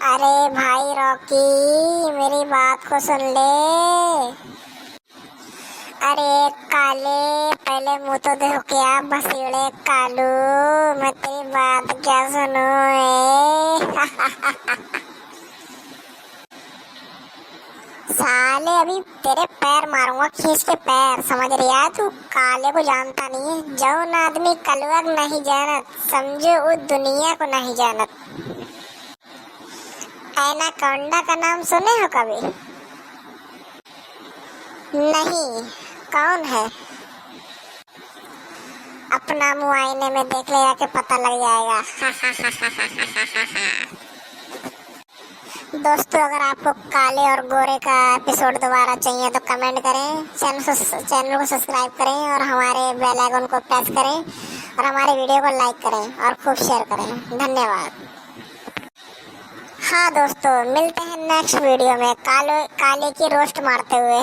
अरे भाई रॉकी, मेरी बात को सुन ले। अरे काले, पहले मुंह तो देखो क्या भसीड़े कालू, मैं तेरी बात क्या सुनूं साले अभी तेरे पैर मारूंगा खींच के पैर, समझ रहा तू? काले को जानता नहीं है, जौन आदमी कलुअक नहीं जानत समझो उस दुनिया को नहीं जानत। एनाकोंडा का नाम सुने हो कभी? नहीं, कौन है? अपना मुंह आईने में देख ले, आके पता लग जाएगा। दोस्तों, अगर आपको काले और गोरे का एपिसोड दोबारा चाहिए तो कमेंट करें, चैनल को सब्सक्राइब करें और हमारे बेल आइकन को प्रेस करें और हमारे वीडियो को लाइक करें और खूब शेयर करें। धन्यवाद। हाँ दोस्तों, मिलते हैं नेक्स्ट वीडियो में काले की रोस्ट मारते हुए।